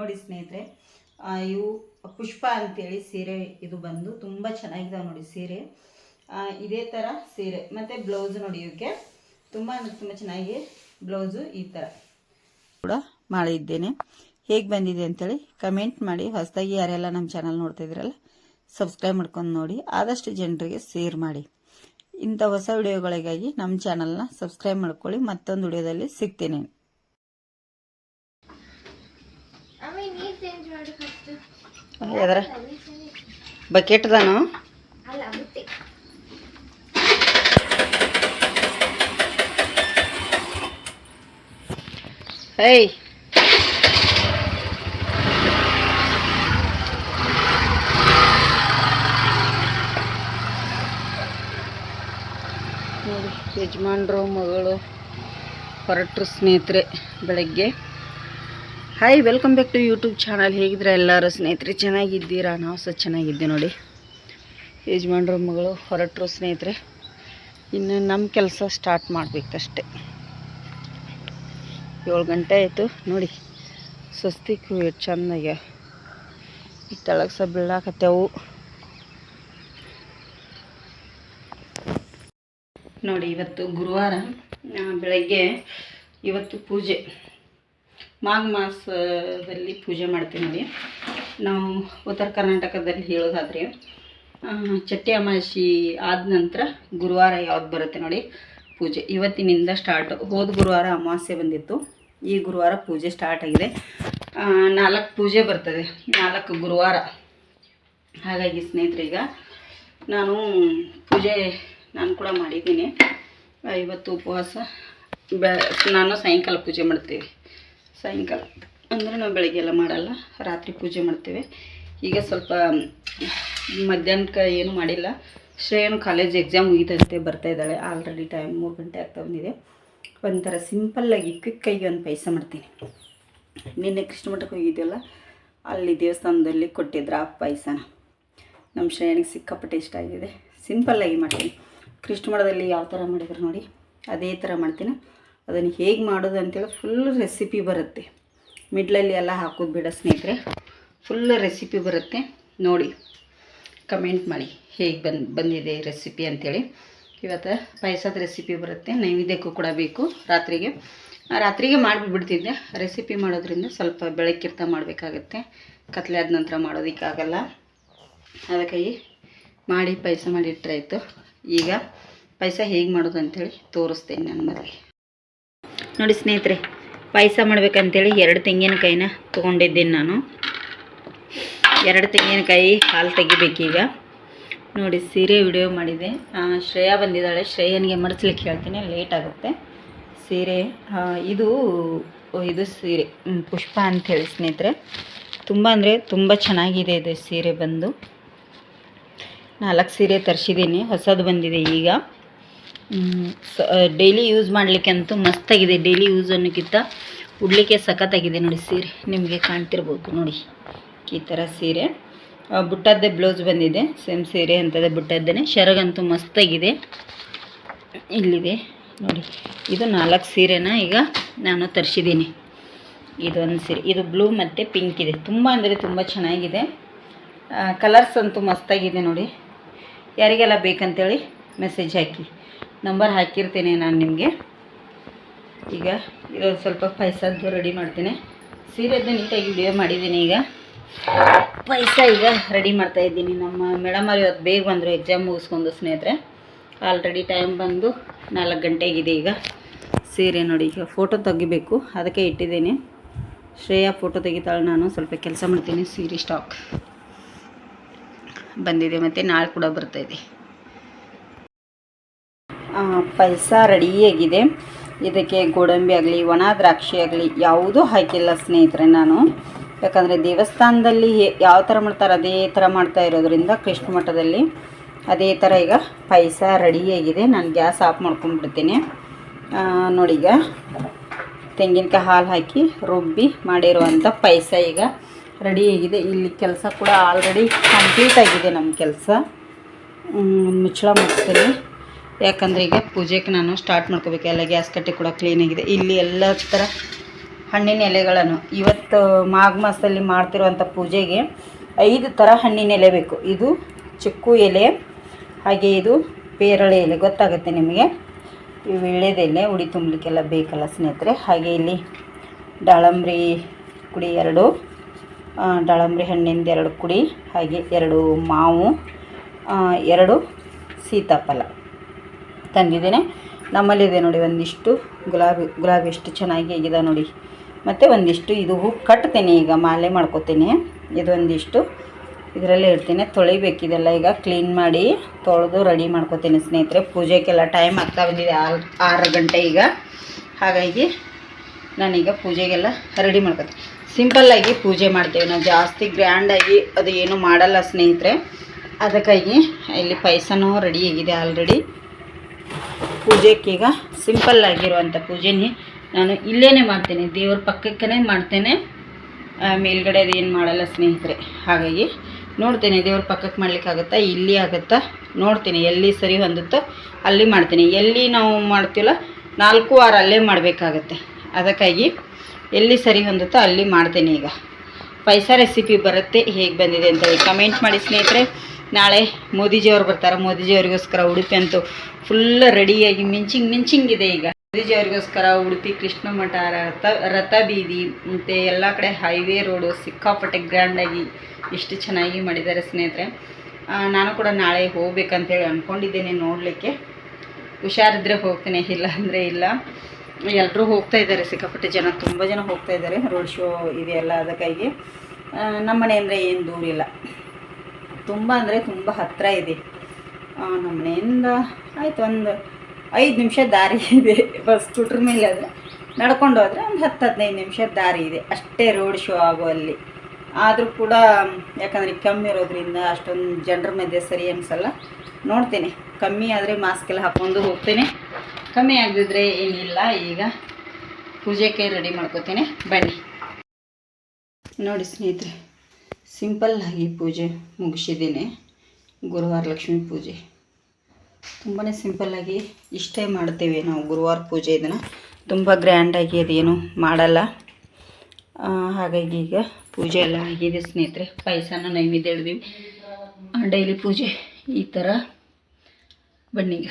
ನೋಡಿ ಸ್ನೇಹಿತರೆ, ಇವು ಪುಷ್ಪ ಅಂತೇಳಿ ಸೀರೆ. ಇದು ಬಂದು ತುಂಬ ಚೆನ್ನಾಗಿದಾವೆ ನೋಡಿ ಸೀರೆ. ಇದೇ ಥರ ಸೀರೆ ಮತ್ತು ಬ್ಲೌಸ್ ನೋಡಿ, ಇವಕ್ಕೆ ತುಂಬ ಅಂದರೆ ತುಂಬ ಚೆನ್ನಾಗಿ ಬ್ಲೌಸು ಈ ಥರ ಕೂಡ ಮಾಡಿದ್ದೇನೆ. ಹೇಗೆ ಬಂದಿದೆ ಅಂತೇಳಿ ಕಮೆಂಟ್ ಮಾಡಿ. ಹೊಸದಾಗಿ ಯಾರೆಲ್ಲ ನಮ್ಮ ಚಾನಲ್ ನೋಡ್ತಾ ಇದ್ದೀರಲ್ಲ ಸಬ್ಸ್ಕ್ರೈಬ್ ಮಾಡ್ಕೊಂಡು ನೋಡಿ, ಆದಷ್ಟು ಜನರಿಗೆ ಶೇರ್ ಮಾಡಿ. ಇಂಥ ಹೊಸ ವಿಡಿಯೋಗಳಿಗಾಗಿ ನಮ್ಮ ಚಾನಲ್ನ ಸಬ್ಸ್ಕ್ರೈಬ್ ಮಾಡ್ಕೊಳ್ಳಿ. ಮತ್ತೊಂದು ವಿಡಿಯೋದಲ್ಲಿ ಸಿಗ್ತೇನೆ. ಎದರ ಬಕೆಟ್ದಾನು ಹೇಯ್ ನೋಡಿ, ಯಜಮಾನ್ರು ಮಗಳು ಹೊರಟ್ರು ಸ್ನೇಹಿತರೆ ಬೆಳಗ್ಗೆ. Hi, welcome back to YouTube channel. ಹೇಗಿದ್ರೆ ಎಲ್ಲರೂ ಸ್ನೇಹಿತರೆ ಚೆನ್ನಾಗಿದ್ದೀರಾ? ನಾವು ಸಹ ಚೆನ್ನಾಗಿದ್ದೆ ನೋಡಿ. ಯಜಮಾನ್ರು ಮಗಳು ಹೊರಟ್ರು ಸ್ನೇಹಿತರೆ. ಇನ್ನು ನಮ್ಮ ಕೆಲಸ ಸ್ಟಾರ್ಟ್ ಮಾಡಬೇಕಷ್ಟೆ. 7 ಗಂಟೆ ಆಯಿತು ನೋಡಿ. ಸ್ವಸ್ತಿಕ್ ಎಷ್ಟು ಚೆಂದಾಗ್ಯ ತೆಳಗೆ ಸಹ ಬೀಳಾಕತ್ತೇವು ನೋಡಿ. ಇವತ್ತು ಗುರುವಾರ ಬೆಳಗ್ಗೆ. ಇವತ್ತು ಪೂಜೆ, ಮಾಘ ಮಾಸದಲ್ಲಿ ಪೂಜೆ ಮಾಡ್ತೀವಿ ನೋಡಿ. ನಾವು ಉತ್ತರ ಕರ್ನಾಟಕದಲ್ಲಿ ಹೇಳೋದಾದರೆ ಚಟ್ಟಿ ಅಮಾವಾಸ್ಯೆ ಆದ ನಂತರ ಗುರುವಾರ ಯಾವ್ದು ಬರುತ್ತೆ ನೋಡಿ ಪೂಜೆ, ಇವತ್ತಿನಿಂದ ಸ್ಟಾರ್ಟ್. ಹೋದ ಗುರುವಾರ ಅಮಾವಾಸ್ಯೆ ಬಂದಿತ್ತು, ಈ ಗುರುವಾರ ಪೂಜೆ ಸ್ಟಾರ್ಟ್ ಆಗಿದೆ. 4 ಪೂಜೆ ಬರ್ತದೆ, 4 ಗುರುವಾರ. ಹಾಗಾಗಿ ಸ್ನೇಹಿತರೆ, ಈಗ ನಾನು ಪೂಜೆ ನಾನು ಕೂಡ ಮಾಡಿದ್ದೀನಿ. ಇವತ್ತು ಉಪವಾಸ. ನಾನು ಸಾಯಂಕಾಲ ಪೂಜೆ ಮಾಡ್ತೀವಿ. ಸಾಯಂಕಾಲ ಅಂದರೆ ನಾವು ಬೆಳಗ್ಗೆ ಎಲ್ಲ ಮಾಡಲ್ಲ, ರಾತ್ರಿ ಪೂಜೆ ಮಾಡ್ತೇವೆ. ಈಗ ಸ್ವಲ್ಪ ಮಧ್ಯಾಹ್ನಕ್ಕೆ ಏನೂ ಮಾಡಿಲ್ಲ. ಶ್ರೇಯನು ಕಾಲೇಜ್ ಎಕ್ಸಾಮ್ ಮುಗಿತಂತೆ, ಬರ್ತಾಯಿದ್ದಾಳೆ. ಆಲ್ರೆಡಿ ಟೈಮ್ 3 ಗಂಟೆ ಆಗ್ತಾ ಬಂದಿದೆ. ಒಂಥರ ಸಿಂಪಲ್ಲಾಗಿ ಕ್ವಿಕ್ಕಾಗಿ ಒಂದು ಪಾಯಸ ಮಾಡ್ತೀನಿ. ನಿನ್ನೆ ಕೃಷ್ಣ ಮಠಕ್ಕೆ ಹೋಗಿದ್ದೆವಲ್ಲ, ಅಲ್ಲಿ ದೇವಸ್ಥಾನದಲ್ಲಿ ಕೊಟ್ಟಿದ್ರು ಆ ಪಾಯಸನ. ನಮ್ಮ ಶ್ರೇಯನಿಗೆ ಸಿಕ್ಕಾಪಟ್ಟೆ ಇಷ್ಟ ಆಗಿದೆ. ಸಿಂಪಲ್ಲಾಗಿ ಮಾಡ್ತೀನಿ. ಕೃಷ್ಣ ಮಠದಲ್ಲಿ ಯಾವ ಥರ ಮಾಡಿದ್ರು ನೋಡಿ, ಅದೇ ಥರ ಮಾಡ್ತೀನಿ. ಅದನ್ನು ಹೇಗೆ ಮಾಡೋದು ಅಂತೇಳಿ ಫುಲ್ ರೆಸಿಪಿ ಬರುತ್ತೆ. ಮಿಡ್ಲಲ್ಲಿ ಎಲ್ಲ ಹಾಕೋದು ಬೇಡ ಸ್ನೇಹಿತರೆ, ಫುಲ್ ರೆಸಿಪಿ ಬರುತ್ತೆ ನೋಡಿ. ಕಮೆಂಟ್ ಮಾಡಿ ಹೇಗೆ ಬಂದಿದೆ ರೆಸಿಪಿ ಅಂಥೇಳಿ. ಇವತ್ತು ಪಾಯಸದ ರೆಸಿಪಿ ಬರುತ್ತೆ, ನೈವೇದ್ಯಕ್ಕೂ ಕೂಡ ಬೇಕು. ರಾತ್ರಿಗೆ ಮಾಡಿಬಿಡ್ತಿದ್ದೆ. ರೆಸಿಪಿ ಮಾಡೋದ್ರಿಂದ ಸ್ವಲ್ಪ ಬೆಳಕಿರ್ತಾ ಮಾಡಬೇಕಾಗತ್ತೆ, ಕತ್ಲೆ ಆದ ನಂತರ ಮಾಡೋದಕ್ಕಾಗಲ್ಲ. ಅದಕ್ಕಾಗಿ ಮಾಡಿ ಪಾಯಸ ಮಾಡಿಟ್ರಾಯ್ತು. ಈಗ ಪಾಯಸ ಹೇಗೆ ಮಾಡೋದು ಅಂಥೇಳಿ ತೋರಿಸ್ತೇನೆ ನಾನು ಮೊದಲಿಗೆ. ನೋಡಿ ಸ್ನೇಹಿತರೆ, ಪಾಯಸ ಮಾಡ್ಬೇಕಂತೇಳಿ 2 ತೆಂಗಿನಕಾಯಿನ ತೊಗೊಂಡಿದ್ದೀನಿ ನಾನು. 2 ತೆಂಗಿನಕಾಯಿ ಹಾಲು ತೆಗಿಬೇಕೀಗ ನೋಡಿ. ಸೀರೆ ವಿಡಿಯೋ ಮಾಡಿದೆ. ಶ್ರೇಯಾ ಬಂದಿದ್ದಾಳೆ, ಶ್ರೇಯನಿಗೆ ಮಡಿಸ್ಲಿಕ್ಕೆ ಹೇಳ್ತೀನಿ, ಲೇಟ್ ಆಗುತ್ತೆ. ಸೀರೆ ಇದು ಸೀರೆ ಪುಷ್ಪ ಅಂಥೇಳಿ ಸ್ನೇಹಿತರೆ. ತುಂಬ ಅಂದರೆ ತುಂಬ ಚೆನ್ನಾಗಿದೆ ಇದು ಸೀರೆ. ಬಂದು 4 ಸೀರೆ ತರಿಸಿದ್ದೀನಿ, ಹೊಸದು ಬಂದಿದೆ ಈಗ. ಡೈಲಿ ಯೂಸ್ ಮಾಡಲಿಕ್ಕೆ ಅಂತೂ ಮಸ್ತಾಗಿದೆ. ಡೈಲಿ ಯೂಸ್ ಅನ್ನೋಕ್ಕಿಂತ ಉಡಲಿಕ್ಕೆ ಸಖತ್ತಾಗಿದೆ ನೋಡಿ ಸೀರೆ. ನಿಮಗೆ ಕಾಣ್ತಿರ್ಬೋದು ನೋಡಿ, ಈ ಥರ ಸೀರೆ. ಬುಟ್ಟದ್ದೇ ಬ್ಲೌಸ್ ಬಂದಿದೆ, ಸೇಮ್ ಸೀರೆ ಅಂತದೇ ಬುಟ್ಟದ್ದೇನೆ. ಶರಗಂತೂ ಮಸ್ತಾಗಿದೆ. ಇಲ್ಲಿದೆ ನೋಡಿ. ಇದು 4 ಸೀರೆನ ಈಗ ನಾನು ತರಿಸಿದ್ದೀನಿ. ಇದೊಂದು ಸೀರೆ, ಇದು ಬ್ಲೂ ಮತ್ತು ಪಿಂಕ್ ಇದೆ. ತುಂಬ ಅಂದರೆ ತುಂಬ ಚೆನ್ನಾಗಿದೆ. ಕಲರ್ಸ್ ಅಂತೂ ಮಸ್ತಾಗಿದೆ ನೋಡಿ. ಯಾರಿಗೆಲ್ಲ ಬೇಕಂತೇಳಿ ಮೆಸೇಜ್ ಹಾಕಿ, ನಂಬರ್ ಹಾಕಿರ್ತೇನೆ ನಾನು ನಿಮಗೆ. ಈಗ ಇದೊಂದು ಸ್ವಲ್ಪ ಪಾಯಸದ್ದು ರೆಡಿ ಮಾಡ್ತೇನೆ. ಸೀರೆದ್ದು ನೀಟಾಗಿ ವಿಡಿಯೋ ಮಾಡಿದ್ದೀನಿ. ಈಗ ಪಾಯಸ ಈಗ ರೆಡಿ ಮಾಡ್ತಾಯಿದ್ದೀನಿ. ನಮ್ಮ ಮೇಡಮ್ ಅವ್ರು ಇವತ್ತು ಬೇಗ ಬಂದರು ಎಕ್ಸಾಮ್ ಮುಗಿಸ್ಕೊಂಡು ಸ್ನೇಹಿತರೆ. ಆಲ್ರೆಡಿ ಟೈಮ್ ಬಂದು 4 ಗಂಟೆಗಿದೆ. ಈಗ ಸೀರೆ ನೋಡಿ, ಈಗ ಫೋಟೋ ತೆಗಿಬೇಕು, ಅದಕ್ಕೆ ಇಟ್ಟಿದ್ದೀನಿ. ಶ್ರೇಯಾ ಫೋಟೋ ತೆಗಿತಾಳೆ, ನಾನು ಸ್ವಲ್ಪ ಕೆಲಸ ಮಾಡ್ತೀನಿ. ಸೀರೆ ಸ್ಟಾಕ್ ಬಂದಿದೆ ಮತ್ತು ನಾಳೆ ಕೂಡ ಬರ್ತಾಯಿದೆ. ಪಾಯಸ ರೆಡಿಯಾಗಿದೆ. ಇದಕ್ಕೆ ಗೋಡಂಬಿ ಆಗಲಿ ಒಣ ದ್ರಾಕ್ಷಿ ಆಗಲಿ ಯಾವುದೂ ಹಾಕಿಲ್ಲ ಸ್ನೇಹಿತರೆ ನಾನು. ಯಾಕಂದರೆ ದೇವಸ್ಥಾನದಲ್ಲಿ ಯಾವ ಥರ ಮಾಡ್ತಾರೆ ಅದೇ ಥರ ಮಾಡ್ತಾ ಇರೋದ್ರಿಂದ, ಕೃಷ್ಣ ಮಠದಲ್ಲಿ ಅದೇ ಥರ ಈಗ ಪಾಯಸ ರೆಡಿಯಾಗಿದೆ. ನಾನು ಗ್ಯಾಸ್ ಆಫ್ ಮಾಡ್ಕೊಂಡ್ಬಿಡ್ತೀನಿ ನೋಡಿ. ಈಗ ತೆಂಗಿನಕಾಯಿ ಹಾಲು ಹಾಕಿ ರುಬ್ಬಿ ಮಾಡಿರುವಂಥ ಪಾಯಸ ಈಗ ರೆಡಿಯಾಗಿದೆ. ಇಲ್ಲಿ ಕೆಲಸ ಕೂಡ ಆಲ್ರೆಡಿ ಕಂಪ್ಲೀಟ್ ಆಗಿದೆ. ನಮ್ಮ ಕೆಲಸ ಮುಚ್ಚಳ ಮುಚ್ತೀನಿ. ಯಾಕಂದರೆ ಈಗ ಪೂಜೆಗೆ ನಾನು ಸ್ಟಾರ್ಟ್ ಮಾಡ್ಕೋಬೇಕು. ಎಲ್ಲ ಗ್ಯಾಸ್ ಕಟ್ಟೆ ಕೂಡ ಕ್ಲೀನಾಗಿದೆ. ಇಲ್ಲಿ ಎಲ್ಲ ಥರ ಹಣ್ಣಿನ ಎಲೆಗಳನ್ನು ಇವತ್ತು ಮಾಘ ಮಾಸದಲ್ಲಿ ಮಾಡ್ತಿರುವಂಥ ಪೂಜೆಗೆ 5 ಥರ ಹಣ್ಣಿನ ಎಲೆ ಬೇಕು. ಇದು ಚಿಕ್ಕು ಎಲೆ, ಹಾಗೆ ಇದು ಪೇರಳೆ ಎಲೆ, ಗೊತ್ತಾಗುತ್ತೆ ನಿಮಗೆ. ಈ ವೀಳ್ಯದೆಲೆ ಉಡಿ ತುಂಬಲಿಕ್ಕೆಲ್ಲ ಬೇಕಲ್ಲ ಸ್ನೇಹಿತರೆ. ಹಾಗೆ ಇಲ್ಲಿ ದಾಳಂಬ್ರಿ ಕುಡಿ 2, ದಾಳಂಬ್ರಿ ಹಣ್ಣಿಂದ 2 ಕುಡಿ, ಹಾಗೆ 2 ಮಾವು, 2 ಸೀತಾಫಲ ತಂದಿದ್ದೇನೆ. ನಮ್ಮಲ್ಲಿದೆ ನೋಡಿ ಒಂದಿಷ್ಟು ಗುಲಾಬಿ ಎಷ್ಟು ಚೆನ್ನಾಗಿ ಆಗಿದೆ ನೋಡಿ. ಮತ್ತು ಒಂದಿಷ್ಟು ಇದು ಹೂ ಕಟ್ತೇನೆ, ಈಗ ಮಾಲೆ ಮಾಡ್ಕೋತೀನಿ. ಇದೊಂದಿಷ್ಟು ಇದರಲ್ಲೇ ಇಡ್ತೀನಿ. ತೊಳಿಬೇಕಿದೆಲ್ಲ ಈಗ ಕ್ಲೀನ್ ಮಾಡಿ ತೊಳೆದು ರೆಡಿ ಮಾಡ್ಕೋತೀನಿ ಸ್ನೇಹಿತರೆ. ಪೂಜೆಗೆಲ್ಲ ಟೈಮ್ ಆಗ್ತಾ ಬಂದಿದೆ, 6 ಗಂಟೆ ಈಗ. ಹಾಗಾಗಿ ನಾನೀಗ ಪೂಜೆಗೆಲ್ಲ ರೆಡಿ ಮಾಡ್ಕೊತೀನಿ. ಸಿಂಪಲ್ಲಾಗಿ ಪೂಜೆ ಮಾಡ್ತೇವೆ ನಾವು, ಜಾಸ್ತಿ ಗ್ರ್ಯಾಂಡಾಗಿ ಅದು ಏನು ಮಾಡಲ್ಲ ಸ್ನೇಹಿತರೆ. ಅದಕ್ಕಾಗಿ ಇಲ್ಲಿ ಪಾಯಸನೂ ರೆಡಿಯಾಗಿದೆ ಆಲ್ರೆಡಿ. ಪೂಜೆಗೀಗ ಸಿಂಪಲ್ಲಾಗಿರುವಂಥ ಪೂಜೆನೇ ನಾನು ಇಲ್ಲೇ ಮಾಡ್ತೇನೆ, ದೇವ್ರ ಪಕ್ಕಕ್ಕೇ ಮಾಡ್ತೇನೆ. ಮೇಲ್ಗಡೆ ಅದು ಏನು ಮಾಡಲ್ಲ ಸ್ನೇಹಿತರೆ. ಹಾಗಾಗಿ ನೋಡ್ತೇನೆ ದೇವ್ರ ಪಕ್ಕಕ್ಕೆ ಮಾಡ್ಲಿಕ್ಕಾಗುತ್ತಾ, ಇಲ್ಲಿ ಆಗುತ್ತಾ ನೋಡ್ತೀನಿ. ಎಲ್ಲಿ ಸರಿ ಹೊಂದುತ್ತೋ ಅಲ್ಲಿ ಮಾಡ್ತೀನಿ. ಎಲ್ಲಿ ನಾವು ಮಾಡ್ತೀವಲ್ಲ 4 ವಾರ ಅಲ್ಲೇ ಮಾಡಬೇಕಾಗತ್ತೆ. ಅದಕ್ಕಾಗಿ ಎಲ್ಲಿ ಸರಿ ಹೊಂದುತ್ತೋ ಅಲ್ಲಿ ಮಾಡ್ತೇನೆ. ಈಗ ಪಾಯಸ ರೆಸಿಪಿ ಬರುತ್ತೆ, ಹೇಗೆ ಬಂದಿದೆ ಅಂತೇಳಿ ಕಮೆಂಟ್ ಮಾಡಿ ಸ್ನೇಹಿತರೆ. ನಾಳೆ ಮೋದಿಜಿಯವ್ರು ಬರ್ತಾರೆ. ಮೋದಿಜಿಯವರಿಗೋಸ್ಕರ ಉಡುಪಿ ಅಂತೂ ಫುಲ್ ರೆಡಿಯಾಗಿ ಮಿಂಚಿಂಗಿದೆ. ಈಗ ಮೋದಿಜಿಯವರಿಗೋಸ್ಕರ ಉಡುಪಿ ಕೃಷ್ಣ ಮಠ, ರಥ ಬೀದಿ ಮತ್ತು ಎಲ್ಲ ಕಡೆ ಹೈವೇ ರೋಡು ಸಿಕ್ಕಾಪಟ್ಟೆ ಗ್ರ್ಯಾಂಡಾಗಿ ಎಷ್ಟು ಚೆನ್ನಾಗಿ ಮಾಡಿದ್ದಾರೆ ಸ್ನೇಹಿತರೆ. ನಾನು ಕೂಡ ನಾಳೆ ಹೋಗ್ಬೇಕಂತೇಳಿ ಅಂದ್ಕೊಂಡಿದ್ದೇನೆ ನೋಡಲಿಕ್ಕೆ. ಹುಷಾರಿದ್ರೆ ಹೋಗ್ತೇನೆ, ಇಲ್ಲ ಅಂದರೆ ಇಲ್ಲ. ಎಲ್ಲರೂ ಹೋಗ್ತಾ ಇದ್ದಾರೆ, ಸಿಕ್ಕಾಪಟ್ಟೆ ಜನ, ತುಂಬ ಜನ ಹೋಗ್ತಾ ಇದ್ದಾರೆ. ರೋಡ್ ಶೋ ಇದೆಯಲ್ಲ, ಅದಕ್ಕಾಗಿ ನಮ್ಮ ಮನೆಯಿಂದ ಏನು ದೂರ ಇಲ್ಲ, ತುಂಬ ಅಂದರೆ ತುಂಬ ಹತ್ತಿರ ಇದೆ. ನಮ್ಮ ಮನೆಯಿಂದ ಆಯಿತು ಒಂದು 5 ನಿಮಿಷ ದಾರಿ ಇದೆ. ಬಸ್ ಸ್ಕೂಟ್ರ್ ಮೇಲೆ ಆದರೆ ನಡ್ಕೊಂಡು ಹೋದರೆ ಒಂದು 10-15 ನಿಮಿಷ ದಾರಿ ಇದೆ ಅಷ್ಟೇ ರೋಡ್ ಶೋ ಆಗುವಲ್ಲಿ. ಆದರೂ ಕೂಡ ಯಾಕಂದರೆ ಕಮ್ಮಿ ಇರೋದ್ರಿಂದ ಅಷ್ಟೊಂದು ಜನರ ಮಧ್ಯೆ ಸರಿ ಅನಿಸಲ್ಲ. ನೋಡ್ತೇನೆ, ಕಮ್ಮಿ ಆದರೆ ಮಾಸ್ಕ್ ಎಲ್ಲ ಹಾಕ್ಕೊಂಡು ಹೋಗ್ತೇನೆ, ಕಮ್ಮಿ ಆಗದಿದ್ರೆ ಏನಿಲ್ಲ. ಈಗ ಪೂಜೆಗೆ ರೆಡಿ ಮಾಡ್ಕೋತೇನೆ, ಬನ್ನಿ ನೋಡಿ ಸ್ನೇಹಿತರೆ. ಸಿಂಪಲ್ಲಾಗಿ ಪೂಜೆ ಮುಗಿಸಿದ್ದೇನೆ. ಗುರುವಾರ ಲಕ್ಷ್ಮೀ ಪೂಜೆ ತುಂಬಾ ಸಿಂಪಲ್ಲಾಗಿ ಇಷ್ಟೇ ಮಾಡ್ತೇವೆ ನಾವು ಗುರುವಾರ ಪೂಜೆ. ಇದನ್ನು ತುಂಬ ಗ್ರ್ಯಾಂಡಾಗಿ ಅದೇನು ಮಾಡಲ್ಲ. ಹಾಗಾಗಿ ಈಗ ಪೂಜೆ ಎಲ್ಲ ಆಗಿದೆ ಸ್ನೇಹಿತರೆ. ಪಾಯಸನ ನೈವೇದ್ಯ ಹಿಡಿದೀವಿ. ಡೈಲಿ ಪೂಜೆ ಈ ಥರ. ಬನ್ನಿಗ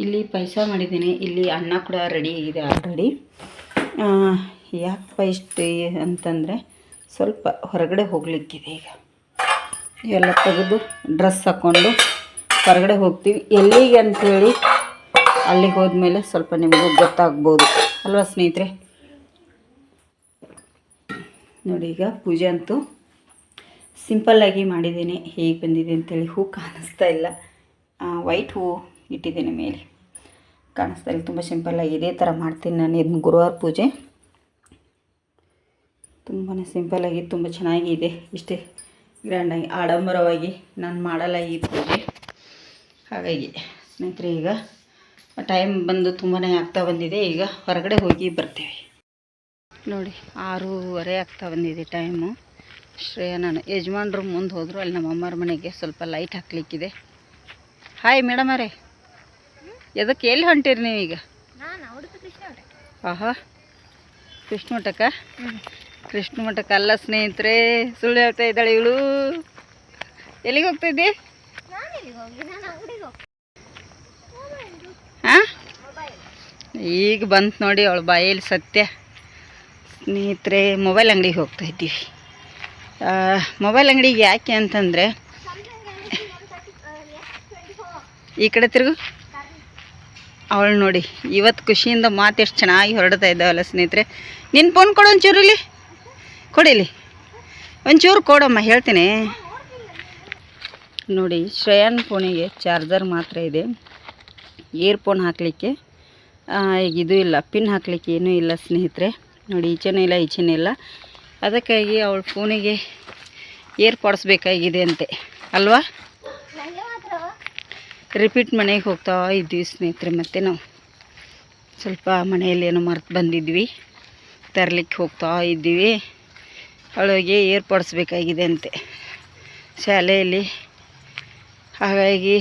ಇಲ್ಲಿ ಪಾಯಸ ಮಾಡಿದ್ದೀನಿ, ಇಲ್ಲಿ ಅನ್ನ ಕೂಡ ರೆಡಿ ಆಗಿದೆ ಆಲ್ರೆಡಿ. ಯಾಕೆ ಇಷ್ಟು ಅಂತಂದರೆ ಸ್ವಲ್ಪ ಹೊರಗಡೆ ಹೋಗಲಿಕ್ಕಿದೆ. ಈಗ ಎಲ್ಲ ತೆಗೆದು ಡ್ರೆಸ್ ಹಾಕ್ಕೊಂಡು ಹೊರಗಡೆ ಹೋಗ್ತೀವಿ. ಎಲ್ಲಿಗೆ ಅಂಥೇಳಿ ಅಲ್ಲಿಗೆ ಹೋದ್ಮೇಲೆ ಸ್ವಲ್ಪ ನಿಮಗೂ ಗೊತ್ತಾಗ್ಬೋದು ಅಲ್ವಾ ಸ್ನೇಹಿತರೆ. ನೋಡಿ, ಈಗ ಪೂಜೆ ಅಂತೂ ಸಿಂಪಲ್ಲಾಗಿ ಮಾಡಿದ್ದೇನೆ. ಹೇಗೆ ಬಂದಿದೆ ಅಂತೇಳಿ ಹೂ ಕಾಣಿಸ್ತಾ ಇಲ್ಲ, ವೈಟ್ ಹೂ ಇಟ್ಟಿದ್ದೇನೆ ಮೇಲೆ, ಕಾಣಿಸ್ತಾ ಇಲ್ಲ. ತುಂಬ ಸಿಂಪಲ್ಲಾಗಿ ಇದೇ ಥರ ಮಾಡ್ತೀನಿ ನಾನು ಇದನ್ನು ಗುರುವಾರ ಪೂಜೆ. ತುಂಬಾ ಸಿಂಪಲ್ಲಾಗಿ ತುಂಬ ಚೆನ್ನಾಗಿದೆ. ಇಷ್ಟೇ ಗ್ರ್ಯಾಂಡಾಗಿ ಆಡಂಬರವಾಗಿ ನಾನು ಮಾಡಲ್ಲ ಈ ಪೂಜೆ. ಹಾಗಾಗಿ ಸ್ನೇಹಿತರೆ ಈಗ ಟೈಮ್ ಬಂದು ತುಂಬಾ ಆಗ್ತಾ ಬಂದಿದೆ. ಈಗ ಹೊರಗಡೆ ಹೋಗಿ ಬರ್ತೇವೆ. ನೋಡಿ 6:30 ಆಗ್ತಾ ಬಂದಿದೆ ಟೈಮು. ಶ್ರೇಯ ನಾನು ಯಜಮಾನ್ರು ಮುಂದೆ ಹೋದರು, ಅಲ್ಲಿ ನಮ್ಮ ಅಮ್ಮರ ಮನೆಗೆ ಸ್ವಲ್ಪ ಲೈಟ್ ಹಾಕ್ಲಿಕ್ಕಿದೆ. ಹಾಯ್ ಮೇಡಮ್ ಅವರೇ, ಎದಕ್ಕೆ ಎಲ್ಲಿ ಹೊಂಟಿರಿ ನೀವೀಗ? ಆಹಾ, ಕೃಷ್ಣ ಮಠಕ್ಕೆ? ಕೃಷ್ಣ ಮಠಕ್ಕೆ ಅಲ್ಲ ಸ್ನೇಹಿತರೆ, ಸುಳ್ಳು ಹೇಳ್ತಾ ಇದ್ದಾಳೆ ಇವಳು. ಎಲ್ಲಿಗೆ ಹೋಗ್ತಾ ಇದ್ದಿ? ಹಾಂ, ಈಗ ಬಂತು ನೋಡಿ ಅವಳು ಬಾಯಲ್ಲಿ ಸತ್ಯ. ಸ್ನೇಹಿತರೆ, ಮೊಬೈಲ್ ಅಂಗಡಿಗೆ ಹೋಗ್ತಾ ಇದ್ದೀವಿ. ಮೊಬೈಲ್ ಅಂಗಡಿಗೆ ಯಾಕೆ ಅಂತಂದರೆ, ಈ ಕಡೆ ತಿರುಗು. ಅವಳು ನೋಡಿ ಇವತ್ತು ಖುಷಿಯಿಂದ ಮಾತು ಎಷ್ಟು ಚೆನ್ನಾಗಿ ಹೊರಡ್ತಾ ಇದ್ದಾವಲ್ಲ ಸ್ನೇಹಿತರೆ. ನಿನ್ನ ಫೋನ್ ಕೊಡು ಒಂಚೂರು, ಇಲ್ಲಿ ಕೊಡಿಲಿ ಒಂಚೂರು ಕೊಡಮ್ಮ, ಹೇಳ್ತೀನಿ ನೋಡಿ. ಶ್ರೇಯನ್ ಫೋನಿಗೆ ಚಾರ್ಜರ್ ಮಾತ್ರ ಇದೆ, ಇಯರ್ಫೋನ್ ಹಾಕಲಿಕ್ಕೆ ಈಗ ಇದು ಇಲ್ಲ, ಪಿನ್ ಹಾಕಲಿಕ್ಕೆ ಏನೂ ಇಲ್ಲ ಸ್ನೇಹಿತರೆ. ನೋಡಿ, ಈಚೆನೂ ಇಲ್ಲ ಈಚೆನೂ ಇಲ್ಲ. ಅದಕ್ಕಾಗಿ ಅವಳ ಫೋನಿಗೆ ಏರ್ಪಾಡ್ಸ್ ಬೇಕಾಗಿದೆ ಅಂತೆ ಅಲ್ವಾ. ರಿಪೀಟ್ ಮನೆಗೆ ಹೋಗ್ತಾ ಇದ್ವಿ ಸ್ನೇಹಿತರೆ. ಮತ್ತು ನಾವು ಸ್ವಲ್ಪ ಮನೆಯಲ್ಲಿ ಏನೋ ಮರ್ತು ಬಂದಿದ್ವಿ, ತರಲಿಕ್ಕೆ ಹೋಗ್ತಾ ಇದ್ದೀವಿ. ಅವಳಿಗೆ ಏರ್ಪಾಡ್ಸ್ ಬೇಕಾಗಿದೆ ಅಂತೆ ಶಾಲೆಯಲ್ಲಿ. ಹಾಗಾಗಿ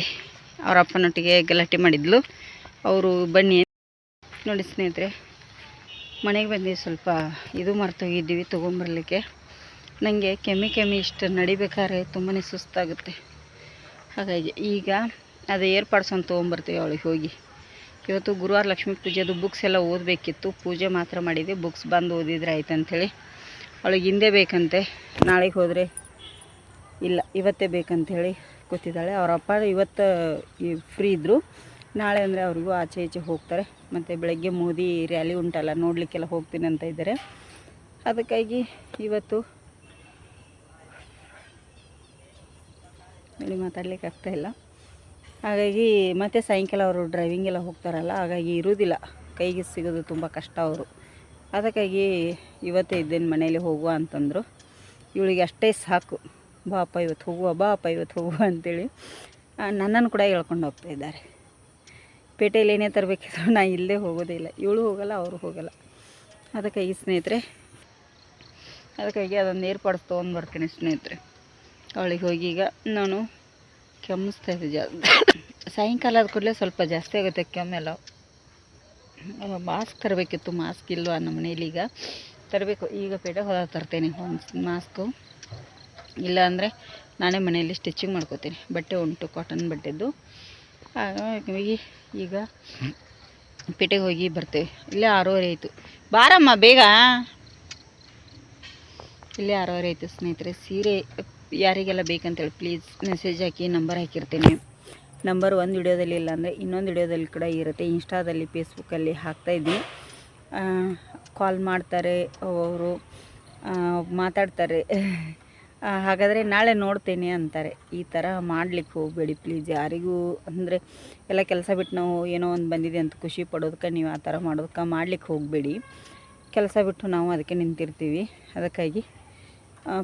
ಅವ್ರ ಅಪ್ಪನೊಟ್ಟಿಗೆ ಗಲಾಟೆ ಮಾಡಿದ್ಲು. ಅವರು ಬನ್ನಿ ನೋಡಿ ಸ್ನೇಹಿತರೆ, ಮನೆಗೆ ಬಂದು ಸ್ವಲ್ಪ ಇದು ಮರ್ತೋಗಿದ್ದೀವಿ ತೊಗೊಂಬರ್ಲಿಕ್ಕೆ. ನನಗೆ ಕೆಮ್ಮಿ ಇಷ್ಟು ನಡಿಬೇಕಾದ್ರೆ ತುಂಬಾ ಸುಸ್ತಾಗುತ್ತೆ. ಹಾಗಾಗಿ ಈಗ ಅದು ಏರ್ಪಾಡ್ಸ್ ಅಂತ ತೊಗೊಂಬರ್ತೀವಿ ಅವಳಿಗೆ ಹೋಗಿ. ಇವತ್ತು ಗುರುವಾರ ಲಕ್ಷ್ಮೀ ಪೂಜೆದು ಬುಕ್ಸ್ ಎಲ್ಲ ಓದಬೇಕಿತ್ತು, ಪೂಜೆ ಮಾತ್ರ ಮಾಡಿದ್ದೆ. ಬುಕ್ಸ್ ಬಂದು ಓದಿದ್ರೆ ಆಯ್ತು ಅಂಥೇಳಿ. ಅವಳಿಗೆ ಹಿಂದೆ ಬೇಕಂತೆ, ನಾಳೆಗೆ ಹೋದರೆ ಇಲ್ಲ ಇವತ್ತೇ ಬೇಕಂಥೇಳಿ ಕೂತಿದ್ದಾಳೆ. ಅವರಪ್ಪ ಇವತ್ತು ಫ್ರೀ ಇದ್ದರು, ನಾಳೆ ಅಂದರೆ ಅವ್ರಿಗೂ ಆಚೆ ಈಚೆ ಹೋಗ್ತಾರೆ. ಮತ್ತು ಬೆಳಗ್ಗೆ ಮೋದಿ ರ್ಯಾಲಿ ಉಂಟಲ್ಲ, ನೋಡಲಿಕ್ಕೆಲ್ಲ ಹೋಗ್ತೀನಿ ಅಂತ ಇದ್ದಾರೆ. ಅದಕ್ಕಾಗಿ ಇವತ್ತು ಇಲ್ಲಿ ಮಾತಾಡ್ಲಿಕ್ಕೆ ಆಗ್ತಾಯಿಲ್ಲ. ಹಾಗಾಗಿ ಮತ್ತು ಸಾಯಂಕಾಲ ಅವರು ಡ್ರೈವಿಂಗ್ ಎಲ್ಲ ಹೋಗ್ತಾರಲ್ಲ, ಹಾಗಾಗಿ ಇರೋದಿಲ್ಲ, ಕೈಗೆ ಸಿಗೋದು ತುಂಬ ಕಷ್ಟ ಅವರು. ಅದಕ್ಕಾಗಿ ಇವತ್ತೇ ಇದ್ದೇನೆ ಮನೇಲಿ ಹೋಗುವ ಅಂತಂದರು. ಇವಳಿಗೆ ಅಷ್ಟೇ ಸಾಕು, ಬಾಪ ಇವತ್ತು ಹೋಗುವ ಅಂತೇಳಿ ನನ್ನನ್ನು ಕೂಡ ಹೇಳ್ಕೊಂಡು ಹೋಗ್ತಾ ಇದ್ದಾರೆ. ಪೇಟೆಯಲ್ಲಿ ಏನೇ ತರಬೇಕಿದ್ರು ನಾನು ಇಲ್ಲೇ ಹೋಗೋದೇ ಇಲ್ಲ. ಇವಳು ಹೋಗಲ್ಲ, ಅವರು ಹೋಗಲ್ಲ. ಅದಕ್ಕಾಗಿ ಸ್ನೇಹಿತರೆ, ಅದಕ್ಕಾಗಿ ಅದೊಂದು ಏರ್ಪಾಡ್ಸ್ ತೊಗೊಂಡು ಬರ್ತೀನಿ ಸ್ನೇಹಿತರೆ. ಅವಳಿಗೆ ಹೋಗಿ ಈಗ ನಾನು ಕೆಮ್ಮಿಸ್ತಾಯಿದ್ದೆ ಜಾಸ್ತಿ. ಸಾಯಂಕಾಲ ಆದ ಕೂಡಲೇ ಸ್ವಲ್ಪ ಜಾಸ್ತಿ ಆಗುತ್ತೆ ಕೆಮ್ಮೆಲ್ಲ. ಮಾಸ್ಕ್ ತರಬೇಕಿತ್ತು, ಮಾಸ್ಕ್ ಇಲ್ವಾ ನಮ್ಮ ಮನೇಲಿ, ಈಗ ತರಬೇಕು. ಈಗ ಪೇಟೆಗೆ ಹೋದಾಗ ತರ್ತೇನೆ ಒಂದು ಮಾಸ್ಕು. ಇಲ್ಲ ಅಂದರೆ ನಾನೇ ಮನೆಯಲ್ಲಿ ಸ್ಟಿಚಿಂಗ್ ಮಾಡ್ಕೋತೀನಿ. ಬಟ್ಟೆ ಉಂಟು, ಕಾಟನ್ ಬಟ್ಟೆದ್ದು. ಹಾಗಾಗಿ ಈಗ ಪೇಟೆಗೆ ಹೋಗಿ ಬರ್ತೇವೆ. ಇಲ್ಲೇ 6:30 ಆಯಿತು. ಬಾರಮ್ಮ ಬೇಗ. ಇಲ್ಲೇ 6:30 ಆಯಿತು ಸ್ನೇಹಿತರೆ. ಸೀರೆ ಯಾರಿಗೆಲ್ಲ ಬೇಕಂತೇಳಿ ಪ್ಲೀಸ್ ಮೆಸೇಜ್ ಹಾಕಿ, ನಂಬರ್ ಹಾಕಿರ್ತೀನಿ. ನಂಬರ್ ಒಂದು ವಿಡಿಯೋದಲ್ಲಿ ಇಲ್ಲ ಅಂದರೆ ಇನ್ನೊಂದು ವಿಡಿಯೋದಲ್ಲಿ ಕೂಡ ಇರುತ್ತೆ. ಇನ್ಸ್ಟಾದಲ್ಲಿ, ಫೇಸ್ಬುಕ್ಕಲ್ಲಿ ಹಾಕ್ತಾಯಿದ್ದೀನಿ. ಕಾಲ್ ಮಾಡ್ತಾರೆ ಅವರು, ಮಾತಾಡ್ತಾರೆ. ಹಾಗಾದರೆ ನಾಳೆ ನೋಡ್ತೇನೆ ಅಂತಾರೆ. ಈ ಥರ ಮಾಡಲಿಕ್ಕೆ ಹೋಗಬೇಡಿ ಪ್ಲೀಸ್ ಯಾರಿಗೂ. ಅಂದರೆ ಎಲ್ಲ ಕೆಲಸ ಬಿಟ್ಟು ನಾವು ಏನೋ ಒಂದು ಬಂದಿದೆ ಅಂತ ಖುಷಿ ಪಡೋದಕ್ಕೆ ನೀವು ಆ ಥರ ಮಾಡೋದಕ್ಕೆ ಮಾಡಲಿಕ್ಕೆ ಹೋಗಬೇಡಿ. ಕೆಲಸ ಬಿಟ್ಟು ನಾವು ಅದಕ್ಕೆ ನಿಂತಿರ್ತೀವಿ. ಅದಕ್ಕಾಗಿ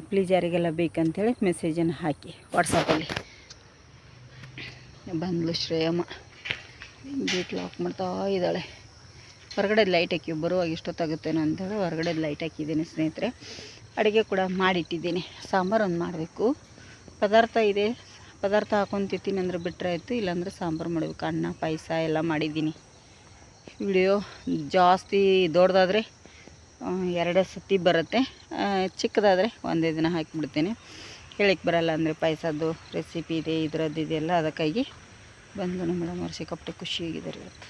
ಪ್ಲೀಸ್ ಯಾರಿಗೆಲ್ಲ ಬೇಕಂತೇಳಿ ಮೆಸೇಜನ್ನು ಹಾಕಿ ವಾಟ್ಸಪ್ಪಲ್ಲಿ. ಬಂದ್ಲು ಶ್ರೇಯಮ್ಮ, ಗೇಟ್ ಲಾಕ್ ಮಾಡ್ತಾ ಇದ್ದಾಳೆ. ಹೊರಗಡೆ ಲೈಟ್ ಹಾಕಿ ಬರುವಾಗ ಇಷ್ಟೊತ್ತಾಗುತ್ತೇನೋ ಅಂತೇಳಿ ಹೊರಗಡೆ ಲೈಟ್ ಹಾಕಿದ್ದೀನಿ ಸ್ನೇಹಿತರೆ. ಅಡುಗೆ ಕೂಡ ಮಾಡಿಟ್ಟಿದ್ದೀನಿ. ಸಾಂಬಾರು ಒಂದು ಮಾಡಬೇಕು. ಪದಾರ್ಥ ಇದೆ, ಪದಾರ್ಥ ಹಾಕೊಂಡು ತಿಂತೀನಿ ಅಂದರೆ ಬಿಟ್ಟರೆ ಆಯಿತು, ಇಲ್ಲಾಂದರೆ ಸಾಂಬಾರು ಮಾಡಬೇಕು. ಅನ್ನ ಪಾಯಸ ಎಲ್ಲ ಮಾಡಿದ್ದೀನಿ. ವಿಡಿಯೋ ಜಾಸ್ತಿ ದೊಡ್ಡದಾದರೆ 2 ಸತಿ ಬರುತ್ತೆ, ಚಿಕ್ಕದಾದರೆ ಒಂದೇ ದಿನ ಹಾಕಿಬಿಡ್ತೇನೆ. ಹೇಳಿಕ್ಕೆ ಬರಲ್ಲ ಅಂದರೆ ಪಾಯಸದ್ದು ರೆಸಿಪಿ ಇದೆ, ಇದರದ್ದು ಇದೆಯಲ್ಲ. ಅದಕ್ಕಾಗಿ ಬಂದು ನಮ್ಮ ಮೇಡಮ್ ಅವ್ರು ಸಿಕ್ಕಾಪಟ್ಟೆ ಖುಷಿಯಾಗಿದ್ದಾರೆ ಇವತ್ತು.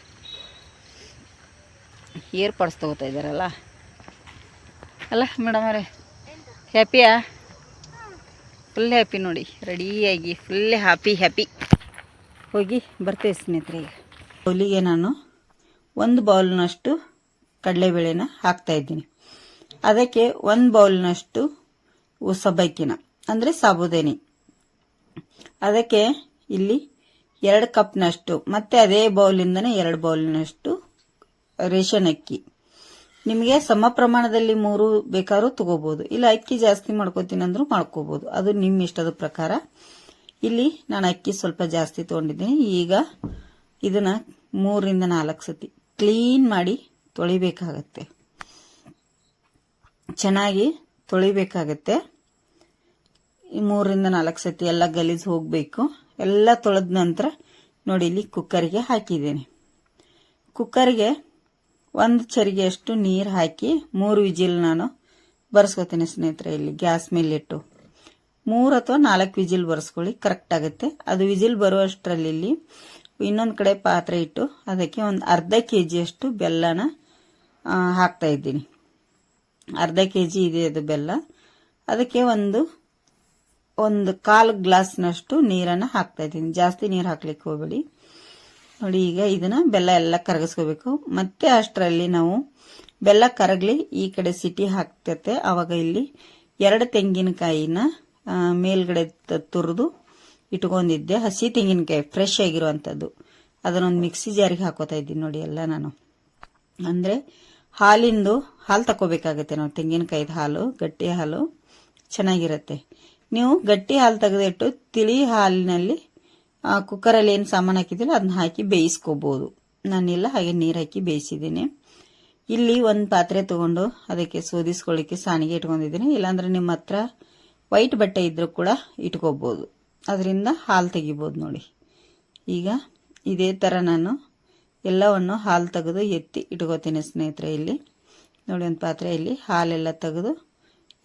ಏರ್ಪಾಡ್ಸ್ ತೊಗೋತಾ ಇದ್ದಾರಲ್ಲ ಅಲ್ಲ ಮೇಡಮ್ ಅವರೇ, ಹ್ಯಾಪಿಯಾ? ಫುಲ್ ಹ್ಯಾಪಿ ನೋಡಿ, ರೆಡಿಯಾಗಿ ಫುಲ್ ಹ್ಯಾಪಿ ಹೋಗಿ ಬರ್ತೇವೆ ಸ್ನೇಹಿತರೆ. ಈಗ ಬೌಲಿಗೆ ನಾನು 1 ಬೌಲ್ನಷ್ಟು ಕಡಲೆಬೇಳೆನ ಹಾಕ್ತಾಯಿದ್ದೀನಿ. ಅದಕ್ಕೆ 1 ಬೌಲ್ನಷ್ಟು ಸಬ್ಬಕ್ಕಿನ ಅಂದರೆ ಸಾಬುದಾನಿ, ಅದಕ್ಕೆ ಇಲ್ಲಿ 2 ಕಪ್ನಷ್ಟು, ಮತ್ತು ಅದೇ ಬೌಲಿಂದನೇ 2 ಬೌಲಿನಷ್ಟು ರೇಷನ್ ಅಕ್ಕಿ. ನಿಮಗೆ ಸಮ ಪ್ರಮಾಣದಲ್ಲಿ 3 ಬೇಕಾದ್ರೂ ತಗೋಬಹುದು, ಇಲ್ಲ ಅಕ್ಕಿ ಜಾಸ್ತಿ ಮಾಡ್ಕೋತೀನಿ ಅಂದ್ರೂ ಮಾಡ್ಕೋಬಹುದು, ಅದು ನಿಮ್ಮ ಇಷ್ಟದ ಪ್ರಕಾರ. ಇಲ್ಲಿ ನಾನು ಅಕ್ಕಿ ಸ್ವಲ್ಪ ಜಾಸ್ತಿ ತೊಗೊಂಡಿದ್ದೀನಿ. ಈಗ ಇದನ್ನ 3 ರಿಂದ 4 ಸತಿ ಕ್ಲೀನ್ ಮಾಡಿ ತೊಳಿಬೇಕಾಗತ್ತೆ, ಚೆನ್ನಾಗಿ ತೊಳಿಬೇಕಾಗತ್ತೆ. 3 ರಿಂದ 4 ಸತಿ ಎಲ್ಲ ಗಲೀಜು ಹೋಗಬೇಕು. ಎಲ್ಲ ತೊಳೆದ ನಂತರ ನೋಡಿ ಇಲ್ಲಿ ಕುಕ್ಕರ್ಗೆ ಹಾಕಿದ್ದೀನಿ. ಕುಕ್ಕರ್ಗೆ 1 ಚರಿಗೆಯಷ್ಟು ನೀರು ಹಾಕಿ 3 ವಿಜಿಲ್ ನಾನು ಬರ್ಸ್ಕೊತೀನಿ ಸ್ನೇಹಿತರೆ. ಇಲ್ಲಿ ಗ್ಯಾಸ್ ಮೇಲೆ ಇಟ್ಟು 3 ಅಥವಾ 4 ವಿಜಿಲ್ ಬರ್ಸ್ಕೊಳ್ಳಿ, ಕರೆಕ್ಟ್ ಆಗುತ್ತೆ. ಅದು ವಿಜಿಲ್ ಬರುವಷ್ಟರಲ್ಲಿ ಇಲ್ಲಿ ಇನ್ನೊಂದು ಕಡೆ ಪಾತ್ರೆ ಇಟ್ಟು ಅದಕ್ಕೆ ಒಂದು ಅರ್ಧ ಕೆಜಿಯಷ್ಟು ಬೆಲ್ಲನ ಹಾಕ್ತಾ ಇದ್ದೀನಿ. ಅರ್ಧ ಕೆಜಿ ಇದೆ ಅದು ಬೆಲ್ಲ. ಅದಕ್ಕೆ ಒಂದು 1/4 ಗ್ಲಾಸ್ನಷ್ಟು ನೀರನ್ನು ಹಾಕ್ತಾ ಇದ್ದೀನಿ. ಜಾಸ್ತಿ ನೀರು ಹಾಕ್ಲಿಕ್ಕೆ ಹೋಗಬೇಡಿ. ನೋಡಿ ಈಗ ಇದನ್ನ ಬೆಲ್ಲ ಎಲ್ಲ ಕರಗಿಸ್ಕೋಬೇಕು. ಮತ್ತೆ ಅಷ್ಟರಲ್ಲಿ ನಾವು ಬೆಲ್ಲ ಕರಗಲಿ ಈ ಕಡೆ ಸಿಟಿ ಹಾಕ್ತತೆ. ಆವಾಗ ಇಲ್ಲಿ 2 ತೆಂಗಿನಕಾಯಿನ ಮೇಲ್ಗಡೆ ತುರಿದು ಇಟ್ಕೊಂಡಿದ್ದೆ, ಹಸಿ ತೆಂಗಿನಕಾಯಿ ಫ್ರೆಶ್ ಆಗಿರುವಂಥದ್ದು. ಅದನ್ನೊಂದು ಮಿಕ್ಸಿ ಜಾರಿಗೆ ಹಾಕೋತಾ ಇದ್ದೀನಿ. ನೋಡಿ ಎಲ್ಲ ನಾನು ಅಂದರೆ ಹಾಲು ತಗೋಬೇಕಾಗತ್ತೆ ನಾವು. ತೆಂಗಿನಕಾಯಿದ ಹಾಲು, ಗಟ್ಟಿ ಹಾಲು ಚೆನ್ನಾಗಿರುತ್ತೆ. ನೀವು ಗಟ್ಟಿ ಹಾಲು ತೆಗೆದಿಟ್ಟು ತಿಳಿ ಹಾಲಿನಲ್ಲಿ ಕುಕ್ಕರಲ್ಲಿ ಏನು ಸಾಮಾನು ಹಾಕಿದಿಲ್ಲ ಅದನ್ನ ಹಾಕಿ ಬೇಯಿಸ್ಕೋಬಹುದು. ನಾನಿಲ್ಲ, ಹಾಗೆ ನೀರು ಹಾಕಿ ಬೇಯಿಸಿದ್ದೀನಿ. ಇಲ್ಲಿ ಒಂದು ಪಾತ್ರೆ ತಗೊಂಡು ಅದಕ್ಕೆ ಸೋದಿಸ್ಕೊಳ್ಳಿಕ್ಕೆ ಸಾಣಿಗೆ ಇಟ್ಕೊಂಡಿದ್ದೀನಿ. ಇಲ್ಲಾಂದ್ರೆ ನಿಮ್ಮ ಹತ್ರ ವೈಟ್ ಬಟ್ಟೆ ಇದ್ರೂ ಕೂಡ ಇಟ್ಕೋಬಹುದು, ಅದರಿಂದ ಹಾಲು ತೆಗಿಬೋದು. ನೋಡಿ ಈಗ ಇದೇ ಥರ ನಾನು ಎಲ್ಲವನ್ನು ಹಾಲು ತೆಗೆದು ಎತ್ತಿ ಇಟ್ಕೋತೀನಿ ಸ್ನೇಹಿತರೆ. ಇಲ್ಲಿ ನೋಡಿ ಒಂದು ಪಾತ್ರೆಯಲ್ಲಿ ಹಾಲೆಲ್ಲ ತೆಗೆದು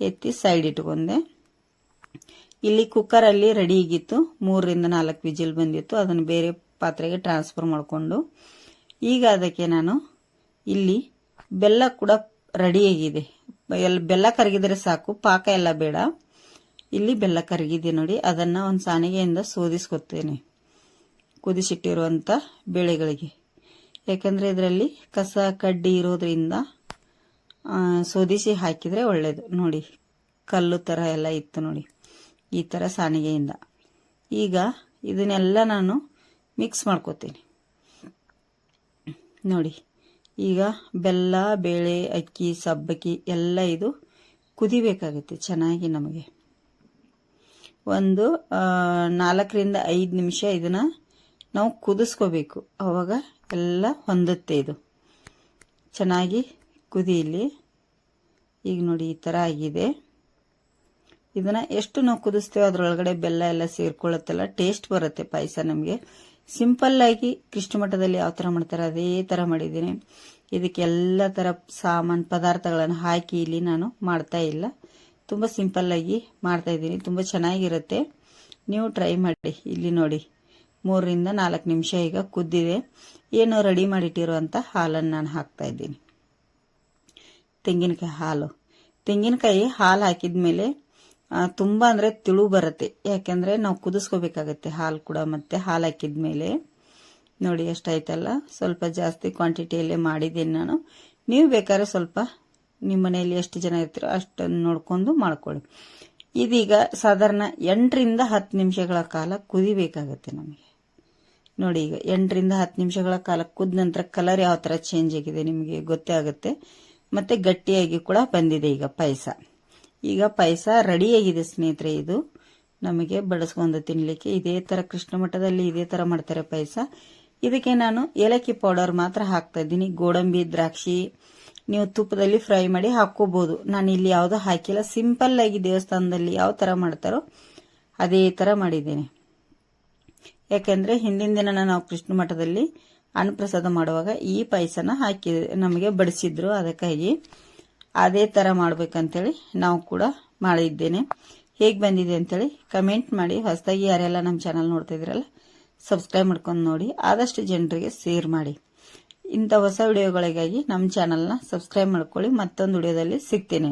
ಎತ್ತಿ ಸೈಡ್ ಇಟ್ಕೊಂಡೆ. ಇಲ್ಲಿ ಕುಕ್ಕರಲ್ಲಿ ರೆಡಿ ಆಗಿತ್ತು, 3ರಿಂದ 4 ವಿಜಿಲ್ ಬಂದಿತ್ತು. ಅದನ್ನು ಬೇರೆ ಪಾತ್ರೆಗೆ ಟ್ರಾನ್ಸ್ಫರ್ ಮಾಡಿಕೊಂಡು ಈಗ ಅದಕ್ಕೆ ನಾನು ಇಲ್ಲಿ ಬೆಲ್ಲ ಕೂಡ ರೆಡಿಯಾಗಿದೆ. ಬೆಲ್ಲ ಕರಗಿದರೆ ಸಾಕು, ಪಾಕ ಎಲ್ಲ ಬೇಡ. ಇಲ್ಲಿ ಬೆಲ್ಲ ಕರಗಿದೆ ನೋಡಿ, ಅದನ್ನು ಒಂದು ಸಾಣಿಗೆಯಿಂದ ಸೋದಿಸ್ಕೊತೇನೆ ಕುದಿಸಿಟ್ಟಿರುವಂಥ ಬೇಳೆಗಳಿಗೆ. ಯಾಕಂದರೆ ಇದರಲ್ಲಿ ಕಸ ಕಡ್ಡಿ ಇರೋದ್ರಿಂದ ಸೋದಿಸಿ ಹಾಕಿದರೆ ಒಳ್ಳೆಯದು. ನೋಡಿ ಕಲ್ಲು ಥರ ಎಲ್ಲ ಇತ್ತು ನೋಡಿ, ಈ ಥರ ಸಾಣಿಗೆಯಿಂದ. ಈಗ ಇದನ್ನೆಲ್ಲ ನಾನು ಮಿಕ್ಸ್ ಮಾಡ್ಕೋತೀನಿ ನೋಡಿ. ಈಗ ಬೆಲ್ಲ, ಬೇಳೆ, ಅಕ್ಕಿ, ಸಬ್ಬಕ್ಕಿ ಎಲ್ಲ ಇದು ಕುದಿಬೇಕಾಗುತ್ತೆ ಚೆನ್ನಾಗಿ. ನಮಗೆ ಒಂದು 4ರಿಂದ 5 ನಿಮಿಷ ಇದನ್ನು ನಾವು ಕುದಿಸ್ಕೋಬೇಕು, ಆವಾಗ ಎಲ್ಲ ಹೊಂದುತ್ತೆ. ಇದು ಚೆನ್ನಾಗಿ ಕುದಿಯಲ್ಲಿ. ಈಗ ನೋಡಿ ಈ ಥರ ಆಗಿದೆ. ಇದನ್ನು ಎಷ್ಟು ನಾವು ಕುದಿಸ್ತೇವೆ ಅದರೊಳಗಡೆ ಬೆಲ್ಲ ಎಲ್ಲ ಸೇರ್ಕೊಳ್ಳುತ್ತಲ್ಲ, ಟೇಸ್ಟ್ ಬರುತ್ತೆ ಪಾಯಸ ನಮಗೆ. ಸಿಂಪಲ್ಲಾಗಿ ಕೃಷ್ಣ ಮಠದಲ್ಲಿ ಯಾವ ಥರ ಮಾಡ್ತಾರೆ ಅದೇ ಥರ ಮಾಡಿದ್ದೀನಿ. ಇದಕ್ಕೆ ಎಲ್ಲ ಥರ ಸಾಮಾನು ಪದಾರ್ಥಗಳನ್ನು ಹಾಕಿ ಇಲ್ಲಿ ನಾನು ಮಾಡ್ತಾ ಇಲ್ಲ, ತುಂಬ ಸಿಂಪಲ್ಲಾಗಿ ಮಾಡ್ತಾ ಇದ್ದೀನಿ. ತುಂಬ ಚೆನ್ನಾಗಿರುತ್ತೆ, ನೀವು ಟ್ರೈ ಮಾಡಿ. ಇಲ್ಲಿ ನೋಡಿ 3ರಿಂದ 4 ನಿಮಿಷ ಈಗ ಕುದ್ದಿದೆ. ಏನು ರೆಡಿ ಮಾಡಿಟ್ಟಿರುವಂಥ ಹಾಲನ್ನು ನಾನು ಹಾಕ್ತಾ ಇದ್ದೀನಿ. ತೆಂಗಿನಕಾಯಿ ಹಾಲು ಹಾಕಿದ ಮೇಲೆ ತುಂಬ ಅಂದರೆ ತಿಳು ಬರುತ್ತೆ, ಯಾಕೆಂದರೆ ನಾವು ಕುದಿಸ್ಕೋಬೇಕಾಗತ್ತೆ ಹಾಲು ಕೂಡ. ಮತ್ತೆ ಹಾಲು ಹಾಕಿದ ಮೇಲೆ ನೋಡಿ ಎಷ್ಟಾಯ್ತಲ್ಲ, ಸ್ವಲ್ಪ ಜಾಸ್ತಿ ಕ್ವಾಂಟಿಟಿಯಲ್ಲೇ ಮಾಡಿದ್ದೀನಿ ನಾನು. ನೀವು ಬೇಕಾದ್ರೆ ಸ್ವಲ್ಪ ನಿಮ್ಮ ಮನೆಯಲ್ಲಿ ಎಷ್ಟು ಜನ ಇರ್ತೀರೋ ಅಷ್ಟನ್ನು ನೋಡ್ಕೊಂಡು ಮಾಡ್ಕೊಳ್ಳಿ. ಇದೀಗ ಸಾಧಾರಣ 8ರಿಂದ 10 ನಿಮಿಷಗಳ ಕಾಲ ಕುದಿಬೇಕಾಗತ್ತೆ ನಮಗೆ. ನೋಡಿ ಈಗ 8ರಿಂದ 10 ನಿಮಿಷಗಳ ಕಾಲ ಕುದ ನಂತರ ಕಲರ್ ಯಾವ ಥರ ಚೇಂಜ್ ಆಗಿದೆ ನಿಮಗೆ ಗೊತ್ತೇ ಆಗುತ್ತೆ. ಮತ್ತೆ ಗಟ್ಟಿಯಾಗಿ ಕೂಡ ಬಂದಿದೆ ಈಗ ಪಾಯಸ. ಈಗ ಪಾಯಸ ರೆಡಿಯಾಗಿದೆ ಸ್ನೇಹಿತರೆ. ಇದು ನಮಗೆ ಬಡಿಸ್ಕೊಂಡು ತಿನ್ನಲಿಕ್ಕೆ ಇದೇ ಥರ ಕೃಷ್ಣ ಮಠದಲ್ಲಿ ಇದೇ ಥರ ಮಾಡ್ತಾರೆ ಪಾಯಸ. ಇದಕ್ಕೆ ನಾನು ಏಲಕ್ಕಿ ಪೌಡರ್ ಮಾತ್ರ ಹಾಕ್ತಾ ಇದ್ದೀನಿ. ಗೋಡಂಬಿ, ದ್ರಾಕ್ಷಿ ನೀವು ತುಪ್ಪದಲ್ಲಿ ಫ್ರೈ ಮಾಡಿ ಹಾಕೋಬಹುದು. ನಾನು ಇಲ್ಲಿ ಯಾವುದೋ ಹಾಕಿಲ್ಲ, ಸಿಂಪಲ್ ಆಗಿ ದೇವಸ್ಥಾನದಲ್ಲಿ ಯಾವ ಥರ ಮಾಡ್ತಾರೋ ಅದೇ ಥರ ಮಾಡಿದ್ದೇನೆ. ಯಾಕೆಂದರೆ ಹಿಂದಿನ ದಿನ ನಾವು ಕೃಷ್ಣ ಮಠದಲ್ಲಿ ಅನ್ನಪ್ರಸಾದ ಮಾಡುವಾಗ ಈ ಪಾಯಸನ ಹಾಕಿ ನಮಗೆ ಬಡಿಸಿದ್ರು, ಅದಕ್ಕಾಗಿ ಅದೇ ಥರ ಮಾಡ್ಬೇಕಂತೇಳಿ ನಾವು ಕೂಡ ಮಾಡಿದ್ದೇನೆ. ಹೇಗೆ ಬಂದಿದೆ ಅಂತೇಳಿ ಕಮೆಂಟ್ ಮಾಡಿ. ಹೊಸದಾಗಿ ಯಾರೆಲ್ಲ ನಮ್ಮ ಚಾನಲ್ ನೋಡ್ತಾ ಇದ್ದೀರಲ್ಲ ಸಬ್ಸ್ಕ್ರೈಬ್ ಮಾಡ್ಕೊಂಡು ನೋಡಿ, ಆದಷ್ಟು ಜನರಿಗೆ ಶೇರ್ ಮಾಡಿ. ಇಂಥ ಹೊಸ ವಿಡಿಯೋಗಳಿಗಾಗಿ ನಮ್ಮ ಚಾನಲ್ನ ಸಬ್ಸ್ಕ್ರೈಬ್ ಮಾಡ್ಕೊಳ್ಳಿ. ಮತ್ತೊಂದು ವಿಡಿಯೋದಲ್ಲಿ ಸಿಗ್ತೇನೆ.